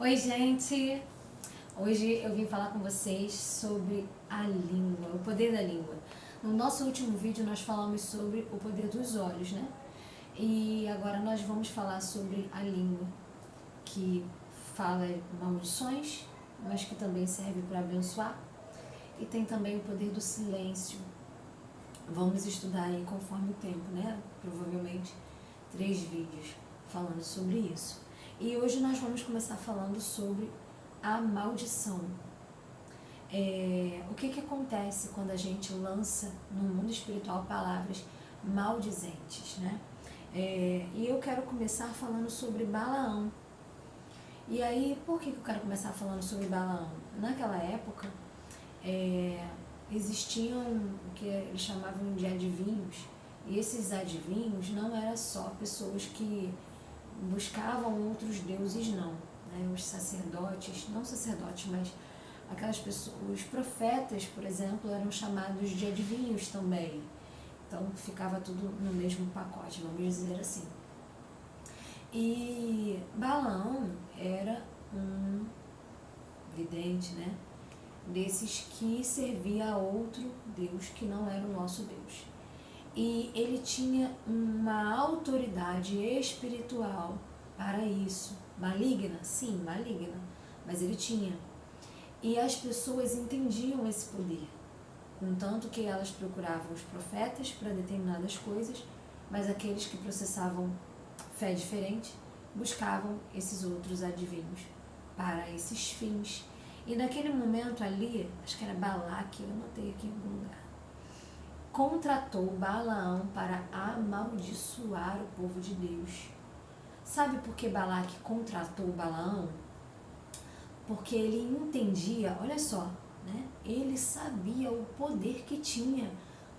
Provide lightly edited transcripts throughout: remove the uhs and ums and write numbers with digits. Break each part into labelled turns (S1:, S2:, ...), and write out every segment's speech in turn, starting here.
S1: Oi, gente! Hoje eu vim falar com vocês sobre a língua, o poder da língua. No nosso último vídeo nós falamos sobre o poder dos olhos, né? E agora nós vamos falar sobre a língua, que fala maldições, mas que também serve para abençoar. E tem também o poder do silêncio. Vamos estudar aí conforme o tempo, né? Provavelmente 3 vídeos falando sobre isso. E hoje nós vamos começar falando sobre a maldição. O que acontece quando a gente lança no mundo espiritual palavras maldizentes, né? E eu quero começar falando sobre Balaão. E aí, por que eu quero começar falando sobre Balaão? Naquela época, existiam o que eles chamavam de adivinhos. E esses adivinhos não eram só pessoas que buscavam outros deuses, não. Né? Os sacerdotes, não sacerdotes, mas aquelas pessoas, os profetas, por exemplo, eram chamados de adivinhos também. Então ficava tudo no mesmo pacote, vamos dizer assim. E Balaão era um vidente, né? Desses que servia a outro Deus que não era o nosso Deus. E ele tinha uma autoridade espiritual para isso. Maligna? Sim, maligna. Mas ele tinha. E as pessoas entendiam esse poder. Contanto que elas procuravam os profetas para determinadas coisas, mas aqueles que processavam fé diferente buscavam esses outros adivinhos para esses fins. E naquele momento ali, acho que era Balaque, eu anotei aqui em algum lugar, contratou Balaão para amaldiçoar o povo de Deus. Sabe por que Balaque contratou Balaão? Porque ele entendia, olha só, né? Ele sabia o poder que tinha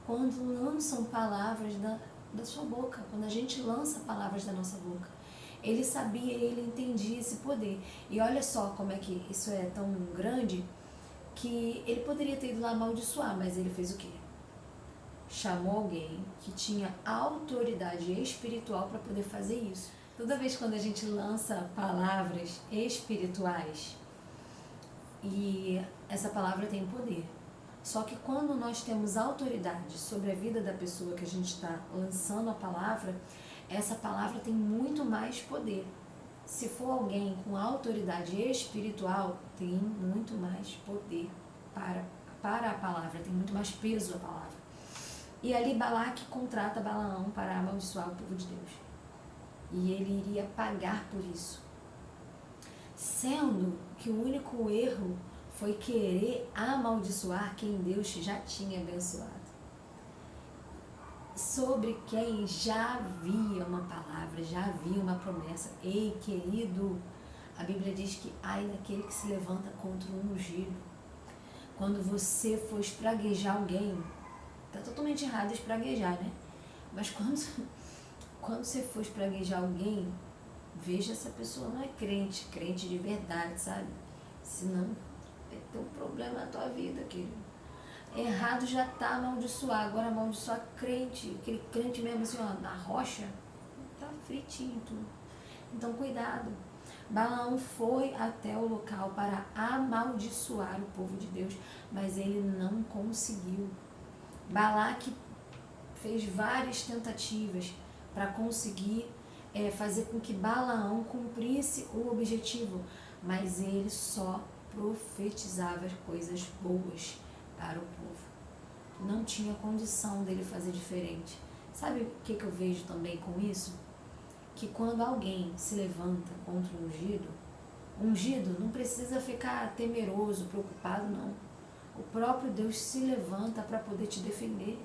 S1: quando lançam palavras da sua boca, quando a gente lança palavras da nossa boca. Ele sabia e ele entendia esse poder. E olha só como é que isso é tão grande, que ele poderia ter ido lá amaldiçoar, mas ele fez o quê? Chamou alguém que tinha autoridade espiritual para poder fazer isso. Toda vez quando a gente lança palavras espirituais, e essa palavra tem poder. Só que quando nós temos autoridade sobre a vida da pessoa que a gente está lançando a palavra, essa palavra tem muito mais poder. Se for alguém com autoridade espiritual, tem muito mais poder para a palavra, tem muito mais peso a palavra. E ali Balaque contrata Balaão para amaldiçoar o povo de Deus. E ele iria pagar por isso. Sendo que o único erro foi querer amaldiçoar quem Deus já tinha abençoado. Sobre quem já havia uma palavra, já havia uma promessa. Ei, querido, a Bíblia diz que ai daquele que se levanta contra o ungido. Quando você for espraguejar alguém, tá totalmente errado espraguejar, né? Mas quando você for espraguejar alguém, veja se a pessoa não é crente de verdade, sabe? Senão vai ter um problema na tua vida, querido. Errado já tá amaldiçoar, agora amaldiçoar crente, aquele crente mesmo assim, ó, na rocha, tá fritinho tudo. Então cuidado. Balaão foi até o local para amaldiçoar o povo de Deus, mas ele não conseguiu. Balaque fez várias tentativas para conseguir fazer com que Balaão cumprisse o objetivo, mas ele só profetizava coisas boas para o povo. Não tinha condição dele fazer diferente. Sabe o que eu vejo também com isso? Que quando alguém se levanta contra o ungido não precisa ficar temeroso, preocupado, não. O próprio Deus se levanta para poder te defender.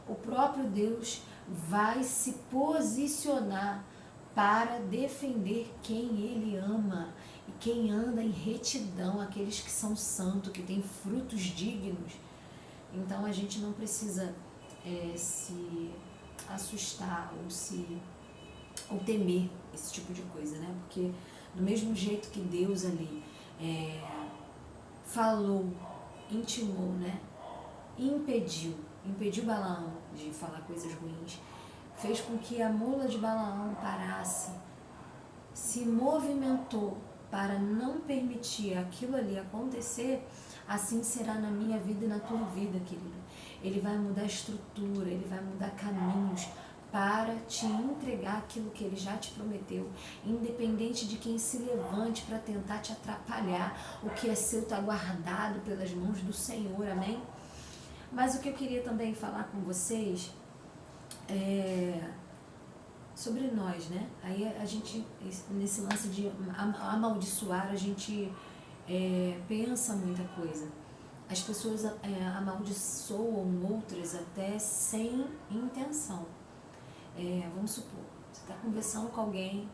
S1: O próprio Deus vai se posicionar para defender quem Ele ama e quem anda em retidão, aqueles que são santos, que têm frutos dignos. Então a gente não precisa se assustar ou temer esse tipo de coisa, né? Porque do mesmo jeito que Deus ali falou, intimou, né? Impediu Balaão de falar coisas ruins, fez com que a mula de Balaão parasse, se movimentou para não permitir aquilo ali acontecer, assim será na minha vida e na tua vida, querido. Ele vai mudar a estrutura, ele vai mudar caminhos para te entregar aquilo que ele já te prometeu, independente de quem se levante para tentar te atrapalhar. O que é seu está guardado pelas mãos do Senhor, amém? Mas o que eu queria também falar com vocês é sobre nós, né? Aí a gente, nesse lance de amaldiçoar, a gente pensa muita coisa. As pessoas amaldiçoam outras até sem intenção. Vamos supor, você está conversando com alguém,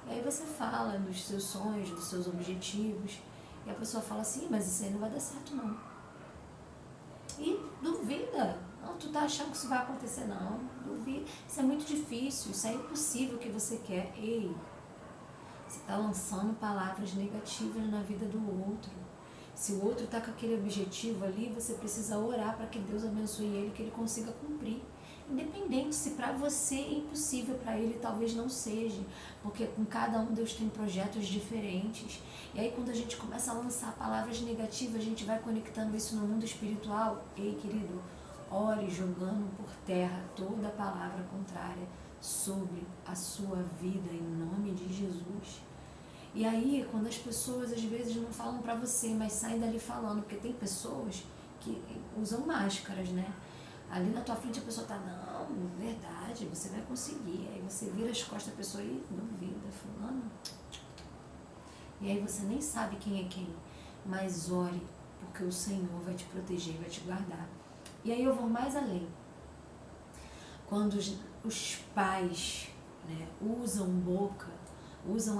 S1: e aí você fala dos seus sonhos, dos seus objetivos, e a pessoa fala assim, mas isso aí não vai dar certo não. E duvida, não, tu tá achando que isso vai acontecer não, duvida, isso é muito difícil, isso é impossível o que você quer. Ei, você está lançando palavras negativas na vida do outro. Se o outro está com aquele objetivo ali, você precisa orar para que Deus abençoe ele, que ele consiga cumprir. Independente se para você é impossível, para ele talvez não seja, porque com cada um Deus tem projetos diferentes. E aí quando a gente começa a lançar palavras negativas, a gente vai conectando isso no mundo espiritual. Ei, querido, ore jogando por terra toda palavra contrária sobre a sua vida, em nome de Jesus. E aí, quando as pessoas às vezes não falam pra você, mas saem dali falando, porque tem pessoas que usam máscaras, né? Ali na tua frente a pessoa tá, não, verdade, você vai conseguir. Aí você vira as costas da pessoa e duvida, fulano. E aí você nem sabe quem é quem, mas ore, porque o Senhor vai te proteger, vai te guardar. E aí eu vou mais além. Quando os pais, né, usam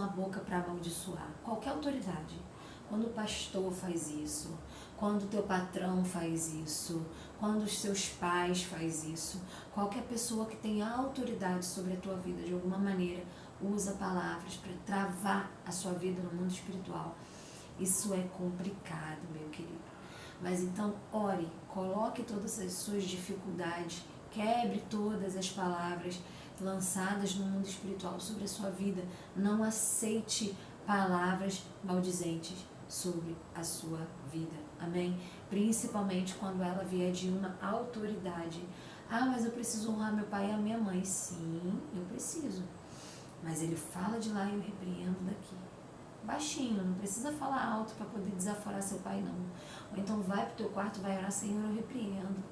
S1: a boca para amaldiçoar, qualquer autoridade. Quando o pastor faz isso, quando o teu patrão faz isso, quando os seus pais faz isso, qualquer pessoa que tenha autoridade sobre a tua vida de alguma maneira, usa palavras para travar a sua vida no mundo espiritual. Isso é complicado, meu querido. Mas então, ore, coloque todas as suas dificuldades, quebre todas as palavras lançadas no mundo espiritual sobre a sua vida. Não aceite palavras maldizentes sobre a sua vida. Amém? Principalmente quando ela vier de uma autoridade. Ah, mas eu preciso honrar meu pai e a minha mãe. Sim, eu preciso. Mas ele fala de lá e eu repreendo daqui. Baixinho, não precisa falar alto para poder desaforar seu pai, não. Ou então vai pro teu quarto, vai orar, Senhor, eu repreendo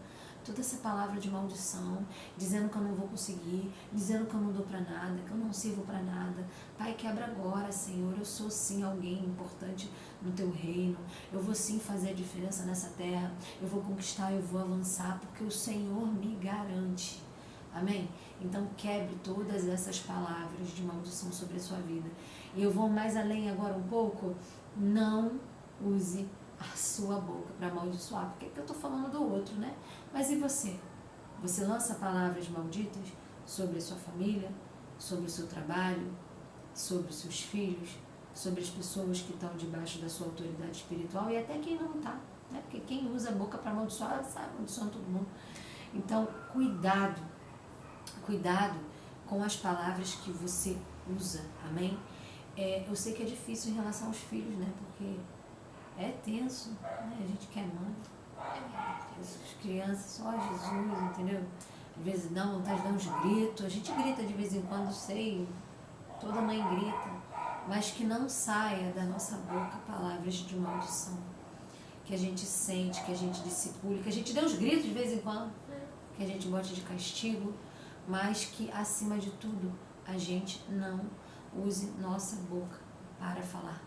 S1: toda essa palavra de maldição, dizendo que eu não vou conseguir, dizendo que eu não dou para nada, que eu não sirvo para nada. Pai, quebra agora, Senhor, eu sou sim alguém importante no teu reino, eu vou sim fazer a diferença nessa terra, eu vou conquistar, eu vou avançar, porque o Senhor me garante. Amém? Então quebre todas essas palavras de maldição sobre a sua vida. E eu vou mais além agora um pouco, não use a sua boca para amaldiçoar, porque eu estou falando do outro, né? Mas e você? Você lança palavras malditas sobre a sua família, sobre o seu trabalho, sobre os seus filhos, sobre as pessoas que estão debaixo da sua autoridade espiritual e até quem não está, né? Porque quem usa a boca para amaldiçoar, sai amaldiçoando todo mundo. Então, cuidado com as palavras que você usa, amém? Eu sei que é difícil em relação aos filhos, né? Porque é tenso, né? A gente quer mãe, as crianças, só Jesus, entendeu? Às vezes dá vontade de dar uns gritos, a gente grita de vez em quando, sei, toda mãe grita, mas que não saia da nossa boca palavras de maldição, que a gente sente, que a gente discipule, que a gente dê uns gritos de vez em quando, que a gente bote de castigo, mas que acima de tudo a gente não use nossa boca para falar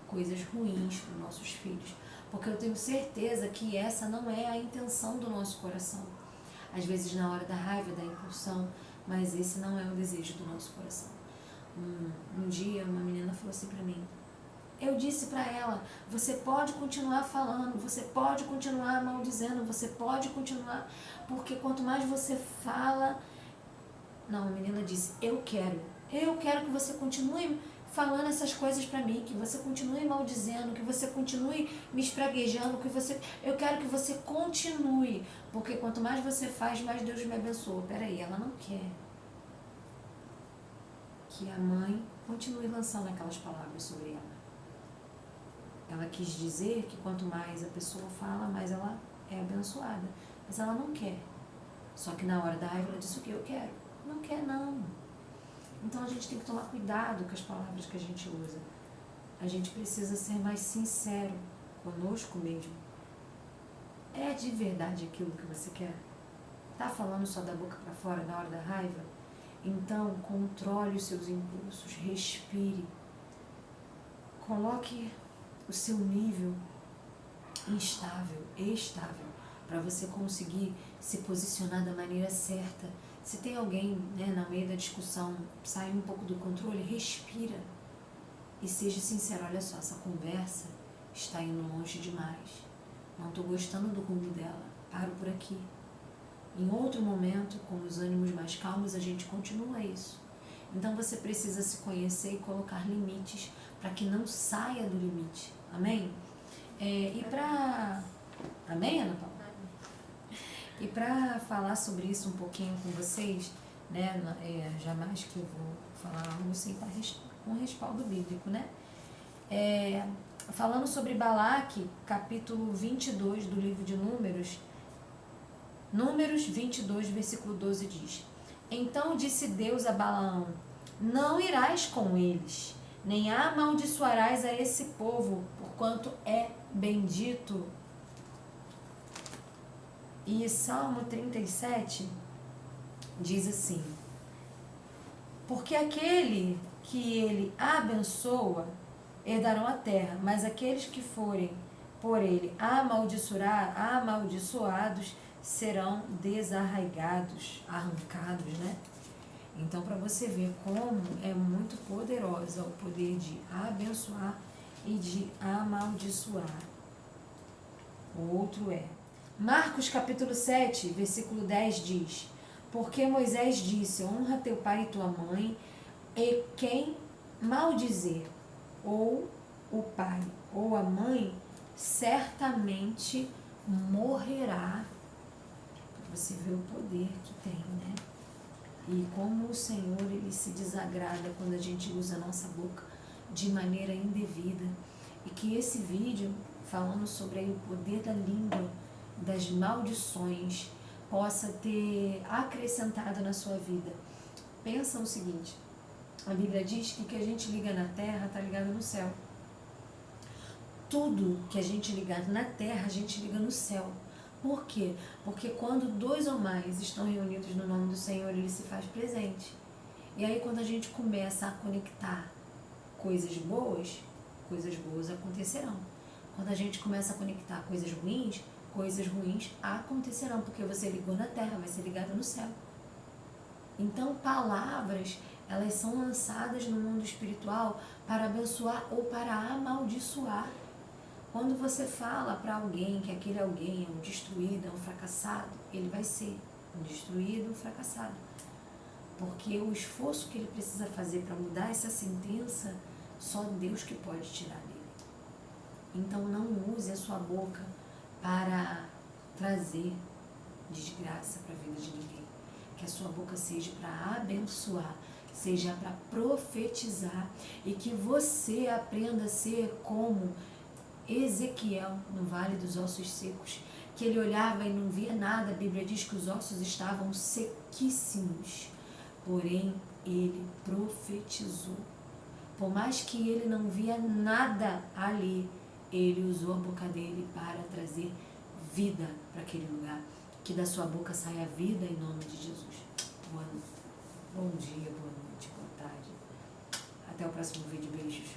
S1: coisas ruins para os nossos filhos, porque eu tenho certeza que essa não é a intenção do nosso coração. Às vezes na hora da raiva, da impulsão, mas esse não é o desejo do nosso coração. Um dia uma menina falou assim para mim, eu disse para ela, você pode continuar falando, você pode continuar maldizendo, você pode continuar, porque quanto mais você fala... Não, a menina disse, eu quero que você continue falando essas coisas pra mim, que você continue maldizendo, que você continue me espraguejando, eu quero que você continue, porque quanto mais você faz, mais Deus me abençoa. Peraí, ela não quer que a mãe continue lançando aquelas palavras sobre ela. quis dizer que quanto mais a pessoa fala, mais ela é abençoada. Mas ela não quer. Só que na hora da raiva ela disse o que eu quero. Não quer não. Então a gente tem que tomar cuidado com as palavras que a gente usa. A gente precisa ser mais sincero conosco mesmo. É de verdade aquilo que você quer? Tá falando só da boca para fora na hora da raiva? Então controle os seus impulsos, respire. Coloque o seu nível estável, para você conseguir se posicionar da maneira certa. Se tem alguém, né, no meio da discussão, sai um pouco do controle, respira e seja sincero. Olha só, essa conversa está indo longe demais. Não estou gostando do rumo dela. Paro por aqui. Em outro momento, com os ânimos mais calmos, a gente continua isso. Então você precisa se conhecer e colocar limites para que não saia do limite. Amém? Amém, Ana Paula? E para falar sobre isso um pouquinho com vocês, né, jamais que eu vou falar algo sem estar com respaldo bíblico, né? Falando sobre Balaque, capítulo 22 do livro de Números 22, versículo 12 diz: Então disse Deus a Balaão: Não irás com eles, nem amaldiçoarás a esse povo, porquanto é bendito. E Salmo 37 diz assim: Porque aquele que ele abençoa herdarão a terra, mas aqueles que forem por ele amaldiçoados serão desarraigados, arrancados, né? Então, para você ver como é muito poderosa o poder de abençoar e de amaldiçoar. O outro Marcos capítulo 7, versículo 10 diz: Porque Moisés disse: Honra teu pai e tua mãe, e quem maldizer ou o pai ou a mãe certamente morrerá. Você vê o poder que tem, né? E como o Senhor, ele se desagrada quando a gente usa a nossa boca de maneira indevida. E que esse vídeo, falando sobre aí o poder da língua, das maldições, possa ter acrescentado na sua vida. Pensa o seguinte: a Bíblia diz que o que a gente liga na terra está ligado no céu. Tudo que a gente ligar na terra, a gente liga no céu. Por quê? Porque quando 2 ou mais estão reunidos no nome do Senhor, ele se faz presente. E aí quando a gente começa a conectar coisas boas acontecerão. Quando a gente começa a conectar coisas ruins acontecerão, porque você ligou na terra, vai ser ligado no céu. Então palavras, elas são lançadas no mundo espiritual para abençoar ou para amaldiçoar. Quando você fala para alguém que aquele alguém é um destruído, é um fracassado, ele vai ser um destruído, um fracassado. Porque o esforço que ele precisa fazer para mudar essa sentença, só Deus que pode tirar dele. Então não use a sua boca para trazer desgraça para a vida de ninguém. Que a sua boca seja para abençoar, seja para profetizar, e que você aprenda a ser como Ezequiel no Vale dos Ossos Secos, que ele olhava e não via nada. A Bíblia diz que os ossos estavam sequíssimos, porém ele profetizou. Por mais que ele não via nada ali, ele usou a boca dele para trazer vida para aquele lugar. Que da sua boca saia vida em nome de Jesus. Bom dia, boa noite, boa tarde. Até o próximo vídeo. Beijos.